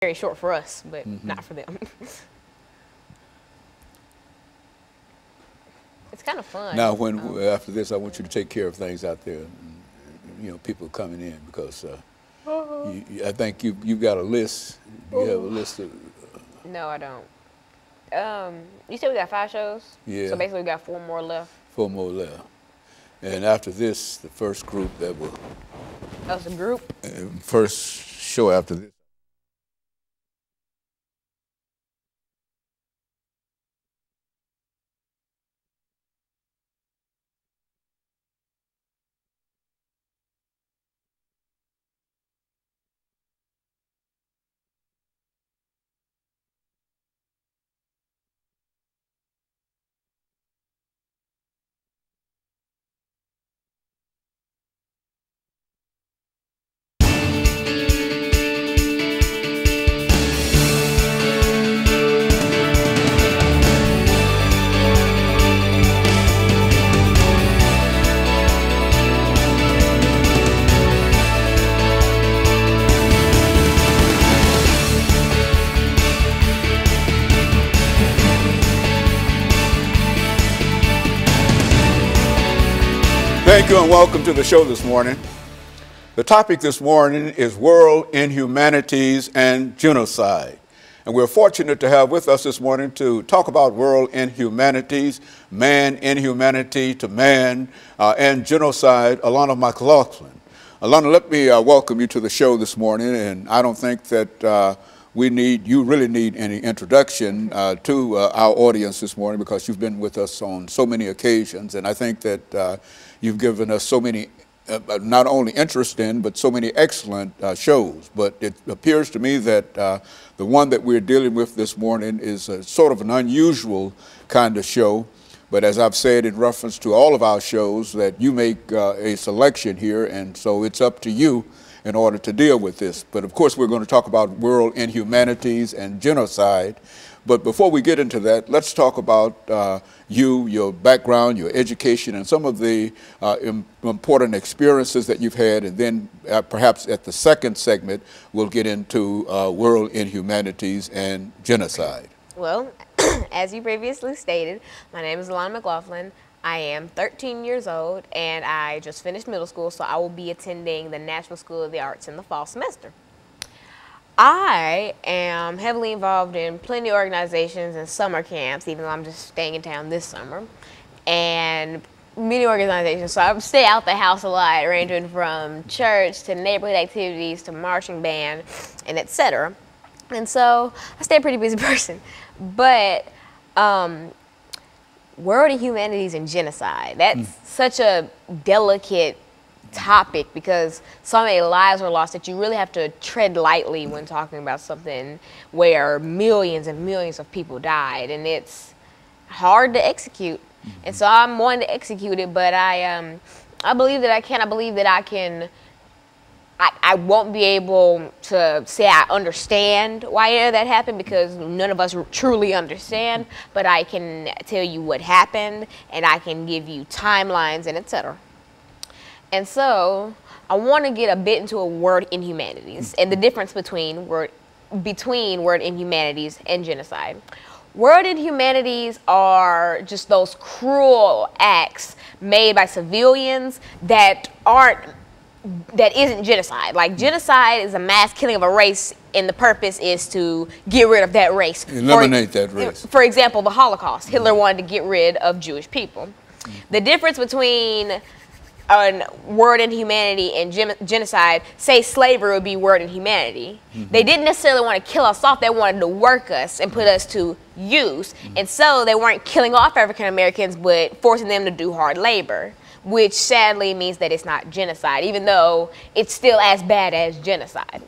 very short for us, but not for them. It's kind of fun. Now, after this, I want you to take care of things out there. You know, people coming in because I think you got a list. Do you have a list of? No, I don't. You said we got 5 shows. Yeah. So basically, we got 4 more left. 4 more left. And after this, the first group that will. That was a group. First show after this. Thank you and welcome to the show this morning. The topic this morning is World Inhumanities and Genocide. And we're fortunate to have with us this morning to talk about world inhumanities, man inhumanity to man, and genocide, Alana McLaughlin. Alana, let me welcome you to the show this morning, and I don't think that you really need any introduction to our audience this morning because you've been with us on so many occasions, and I think that you've given us so many, not only interesting, but so many excellent shows. But it appears to me that the one that we're dealing with this morning is a sort of an unusual kind of show. But as I've said in reference to all of our shows, that you make a selection here, and so it's up to you in order to deal with this. But of course, we're going to talk about world inhumanities and genocide. But before we get into that, let's talk about your background, your education, and some of the important experiences that you've had. And then perhaps at the second segment, we'll get into world inhumanities and genocide. Well, as you previously stated, my name is Alana McLaughlin. I am 13 years old, and I just finished middle school, so I will be attending the National School of the Arts in the fall semester. I am heavily involved in plenty of organizations and summer camps, even though I'm just staying in town this summer, and many organizations. So I stay out the house a lot, ranging from church to neighborhood activities to marching band and etc. And so I stay a pretty busy person. But world inhumanities and genocide, that's such a delicate topic because so many lives were lost that you really have to tread lightly when talking about something where millions and millions of people died, and it's hard to execute. And so I'm wanting to execute it, but I believe that I can. I believe that I can. I won't be able to say I understand why that happened because none of us truly understand, but I can tell you what happened, and I can give you timelines and etc. And so I want to get a bit into a word inhumanities and the difference between word inhumanities and genocide. Word inhumanities are just those cruel acts made by civilians that isn't genocide. Like genocide is a mass killing of a race, and the purpose is to get rid of that race. Eliminate that race. For example, the Holocaust. Hitler wanted to get rid of Jewish people. The difference between word inhumanity and genocide, say slavery would be word inhumanity. They didn't necessarily want to kill us off, they wanted to work us and put us to use. And so they weren't killing off African Americans, but forcing them to do hard labor, which sadly means that it's not genocide, even though it's still as bad as genocide.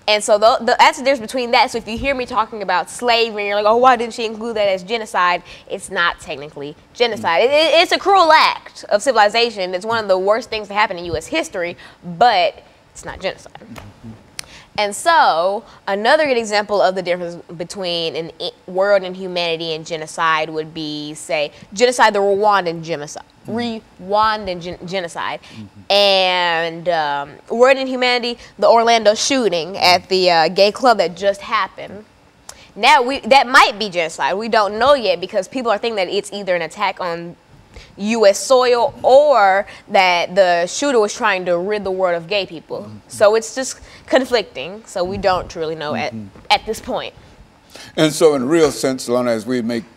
And so that's the difference between that. So if you hear me talking about slavery, you're like, oh, why didn't she include that as genocide? It's not technically genocide. It's a cruel act of civilization. It's one of the worst things to happen in U.S. history, but it's not genocide. And so another good example of the difference between world inhumanity and genocide would be, say, genocide, the Rwandan genocide. Rwandan genocide. And Word in Humanity, the Orlando shooting at the gay club that just happened. Now, that might be genocide. We don't know yet because people are thinking that it's either an attack on U.S. soil or that the shooter was trying to rid the world of gay people. So it's just conflicting. So we don't truly know at this point. And so in a real sense, Alana, as we make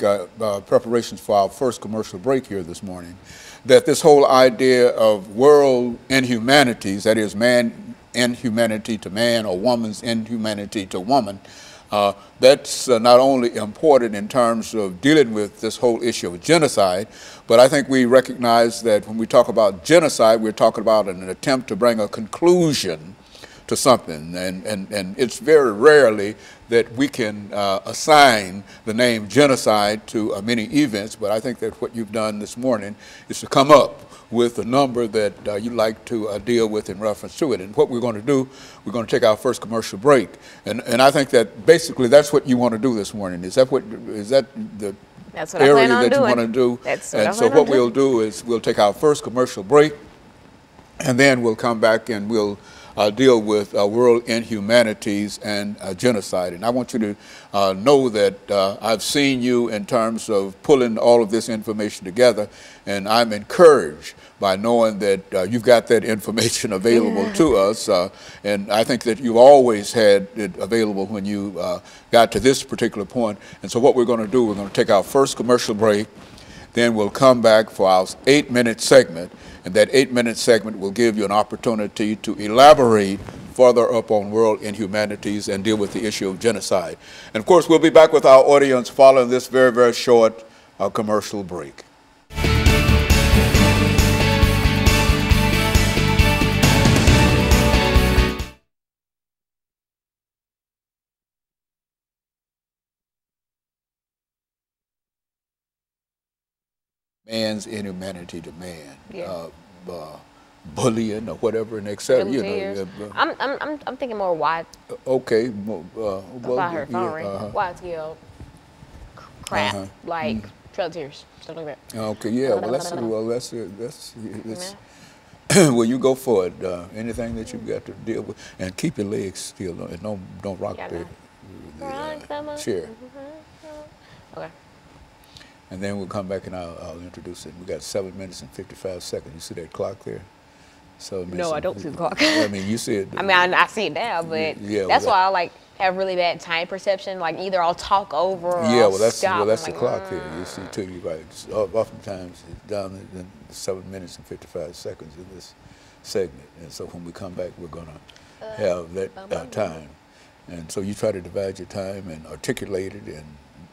preparations for our first commercial break here this morning, that this whole idea of world inhumanities, that is man inhumanity to man or woman's inhumanity to woman, that's not only important in terms of dealing with this whole issue of genocide, but I think we recognize that when we talk about genocide, we're talking about an attempt to bring a conclusion to something. And it's very rarely that we can assign the name genocide to many events, but I think that what you've done this morning is to come up with a number that you'd like to deal with in reference to it. And what we're going to do, we're going to take our first commercial break. And I think that basically that's what you want to do this morning. Is that the area that you want to do? And so what we'll do is we'll take our first commercial break, and then we'll come back and we'll deal with world inhumanities and genocide. And I want you to know that I've seen you in terms of pulling all of this information together, and I'm encouraged by knowing that you've got that information available to us. And I think that you've always had it available when you got to this particular point. And so what we're going to do, we're going to take our first commercial break, then we'll come back for our 8-minute segment. And that 8-minute segment will give you an opportunity to elaborate further upon world inhumanities and deal with the issue of genocide. And of course, we'll be back with our audience following this very, very short commercial break. Man's inhumanity to man, bullying or whatever, and etc. You know, I'm thinking more wide. Okay, about her phone ring. Wide scale crap, like Trail of Tears, stuff like that. Okay, yeah. Well, that's well, you go for it. Anything that you've got to deal with, and keep your legs still, and don't rock the chair. Okay. And then we'll come back and I'll introduce it. We got 7 minutes and 55 seconds. You see that clock there? No, I don't see the clock. I mean, you see it. I mean, I see it now, but that's why I have really bad time perception. Like either I'll talk over or I'll stop. That's the clock there. You see too. You right. Oftentimes it's down in 7 minutes and 55 seconds in this segment. And so when we come back, we're gonna have that time. And so you try to divide your time and articulate it, and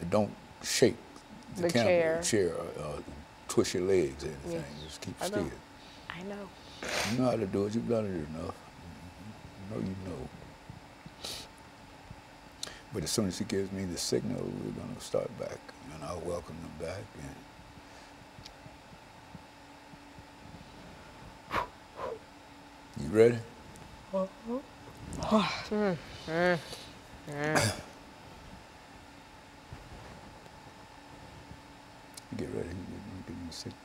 don't shake the camera, chair, twist your legs or anything. Just keep still. I know. You know how to do it. You've done it enough. You know. But as soon as he gives me the signal, we're going to start back, and I'll welcome them back. And you ready? Get ready. Give me a signal.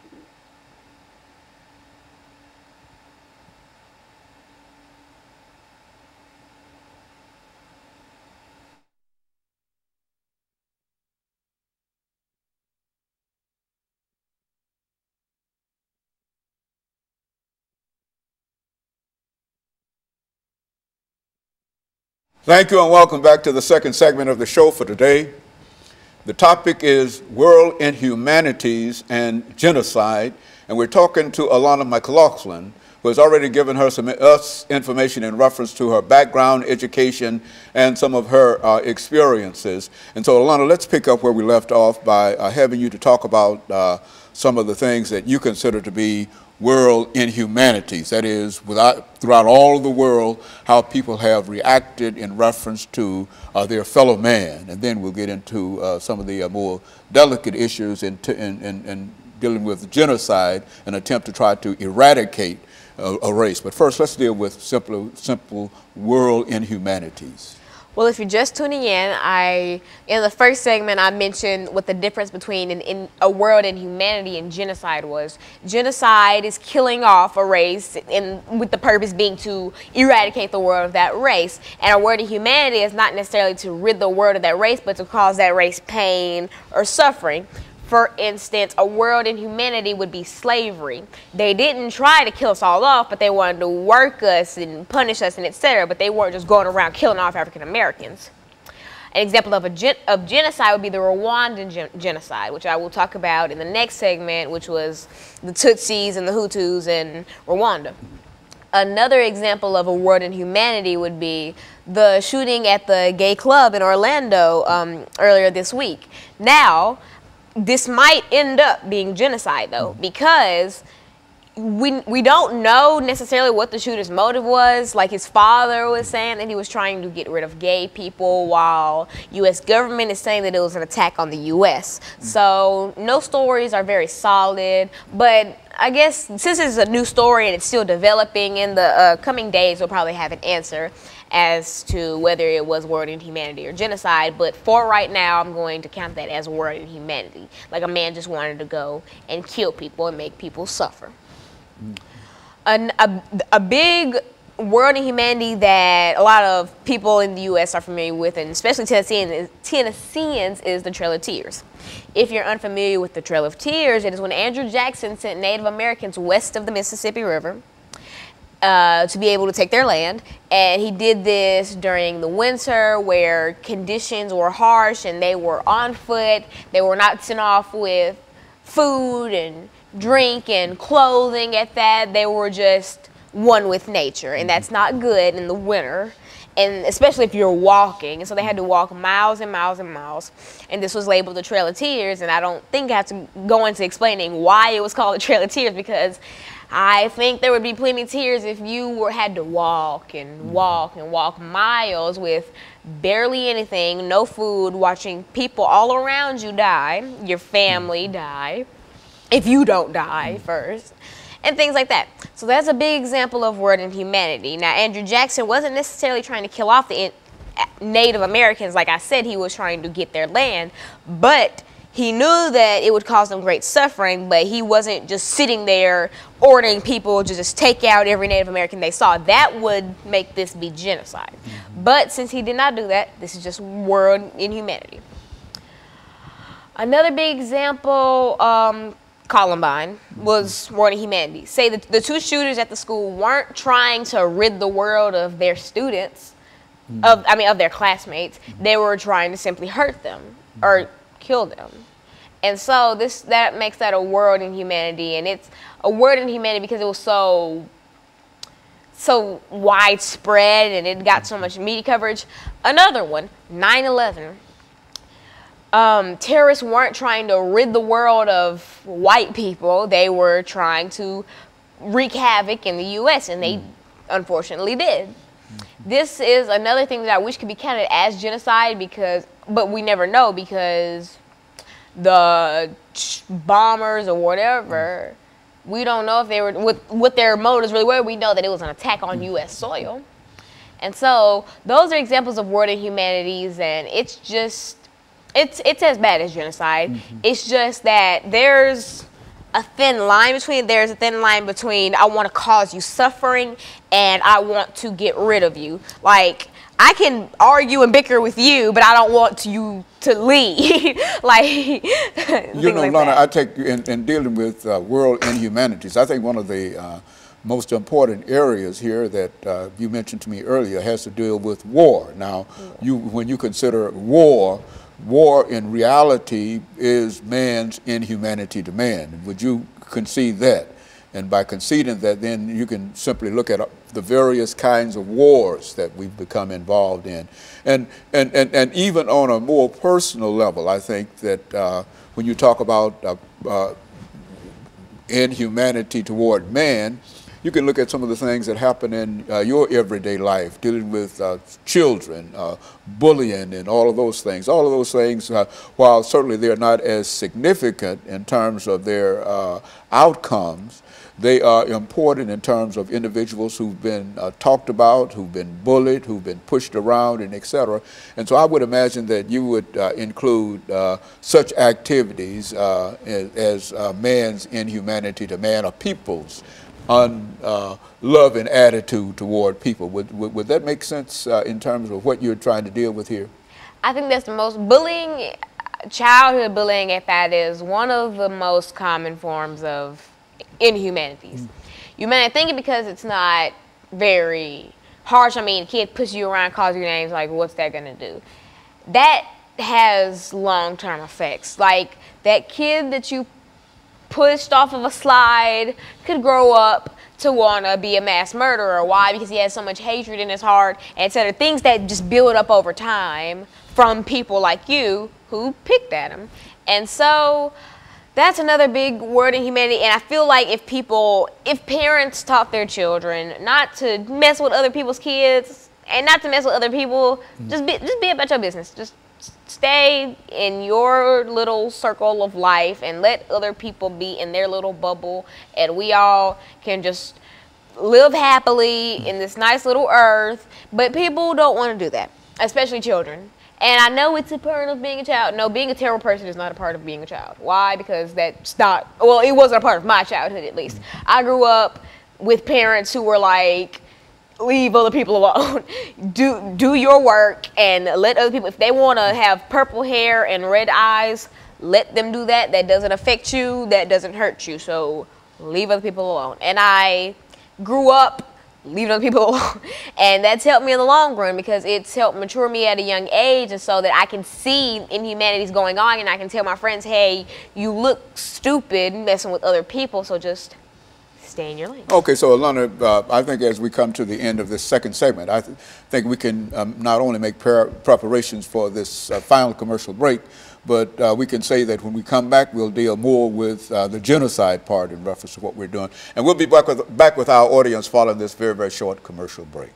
Thank you and welcome back to the second segment of the show for today. The topic is world inhumanities and genocide, and we're talking to Alana McLaughlin, who has already given us information in reference to her background, education, and some of her experiences. And so, Alana, let's pick up where we left off by having you to talk about some of the things that you consider to be world inhumanities. That is, throughout all of the world, how people have reacted in reference to their fellow man. And then we'll get into some of the more delicate issues in dealing with genocide, an attempt to try to eradicate a race. But first, let's deal with simple world inhumanities. Well, if you're just tuning in the first segment, I mentioned what the difference between in a world in humanity and genocide was. Genocide is killing off a race with the purpose being to eradicate the world of that race. And a world in humanity is not necessarily to rid the world of that race, but to cause that race pain or suffering. For instance, a world in humanity would be slavery. They didn't try to kill us all off, but they wanted to work us and punish us and etc. But they weren't just going around killing off African Americans. An example of genocide would be the Rwandan genocide, which I will talk about in the next segment, which was the Tutsis and the Hutus in Rwanda. Another example of a world in humanity would be the shooting at the gay club in Orlando earlier this week. Now, this might end up being genocide, though, because we don't know necessarily what the shooter's motive was. Like, his father was saying that he was trying to get rid of gay people, while U.S. government is saying that it was an attack on the U.S. So no stories are very solid, but I guess since it's a new story and it's still developing, in the coming days we'll probably have an answer as to whether it was World in Humanity or genocide. But for right now, I'm going to count that as World in Humanity. Like, a man just wanted to go and kill people and make people suffer. A big World in Humanity that a lot of people in the U.S. are familiar with, and especially Tennesseans, is the Trail of Tears. If you're unfamiliar with the Trail of Tears, it is when Andrew Jackson sent Native Americans west of the Mississippi River to be able to take their land. And he did this during the winter, where conditions were harsh and they were on foot. They were not sent off with food and drink and clothing at that. They were just one with nature, and that's not good in the winter, and especially if you're walking. And so they had to walk miles and miles and miles, and this was labeled the Trail of Tears. And I don't think I have to go into explaining why it was called the Trail of Tears, because I think there would be plenty of tears if you had to walk and walk and walk miles with barely anything, no food, watching people all around you die, your family die, if you don't die first, and things like that. So that's a big example of World in Humanity. Now, Andrew Jackson wasn't necessarily trying to kill off the Native Americans. Like I said, he was trying to get their land, but he knew that it would cause them great suffering. But he wasn't just sitting there ordering people to just take out every Native American they saw. That would make this be genocide. But since he did not do that, this is just World in Humanity. Another big example, Columbine, was World in Humanity. Say that the two shooters at the school weren't trying to rid the world of their students, of their classmates. They were trying to simply hurt them or kill them. And so that makes that a World in Humanity. And it's a World in Humanity because it was so widespread and it got so much media coverage. Another one, 9/11. Terrorists weren't trying to rid the world of white people. They were trying to wreak havoc in the U.S., and they unfortunately did. This is another thing that I wish could be counted as genocide, but we never know, because the bombers or whatever, we don't know if they were, what their motives really were. We know that it was an attack on U.S. soil. And so those are examples of World in Humanities, and it's just, it's as bad as genocide. It's just that there's a thin line between, I want to cause you suffering and I want to get rid of you. Like, I can argue and bicker with you, but I don't want you to leave. Like, you know, Lana, I take in dealing with World Inhumanities, I think one of the most important areas here that you mentioned to me earlier has to deal with war. Now, when you consider war in reality is man's inhumanity to man. Would you concede that? And by conceding that, then you can simply look at the various kinds of wars that we've become involved in. And even on a more personal level, I think that when you talk about inhumanity toward man, you can look at some of the things that happen in your everyday life, dealing with children, bullying, and all of those things. All of those things, while certainly they're not as significant in terms of their outcomes, they are important in terms of individuals who've been talked about, who've been bullied, who've been pushed around, and et cetera. And so I would imagine that you would include such activities as man's inhumanity to man, or people's unloving attitude toward people. Would that make sense in terms of what you're trying to deal with here? I think that's the most bullying, childhood bullying at that, is one of the most common forms of inhumanities. You may not think it because it's not very harsh. I mean, a kid pushes you around, calls you names, like, what's that gonna do? That has long-term effects. Like, that kid that you pushed off of a slide could grow up to want to be a mass murderer. Why? Because he has so much hatred in his heart, and etc. Things that just build up over time from people like you who picked at him. And so that's another big word in humanity. And I feel like if parents taught their children not to mess with other people's kids and not to mess with other people, just be about your business. Just stay in your little circle of life and let other people be in their little bubble, and we all can just live happily in this nice little earth. But people don't want to do that, especially children. And I know it's a part of being a child. No, being a terrible person is not a part of being a child. Why? Because that's not, well, it wasn't a part of my childhood, at least. I grew up with parents who were like, leave other people alone. Do your work and let other people, if they want to have purple hair and red eyes, let them do that. That doesn't affect you. That doesn't hurt you. So leave other people alone. And I grew up leaving other people alone. And that's helped me in the long run, because it's helped mature me at a young age, and so that I can see inhumanities going on, and I can tell my friends, hey, you look stupid messing with other people, so just stay in your lane. Okay, so Alana, I think as we come to the end of this second segment, I think we can not only make preparations for this final commercial break, but we can say that when we come back, we'll deal more with the genocide part in reference to what we're doing. And we'll be back with our audience following this very, very short commercial break.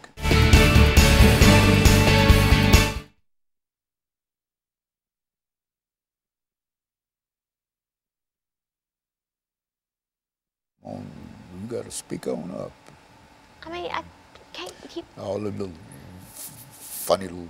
You got to speak on up. I mean, I can't keep all the little funny little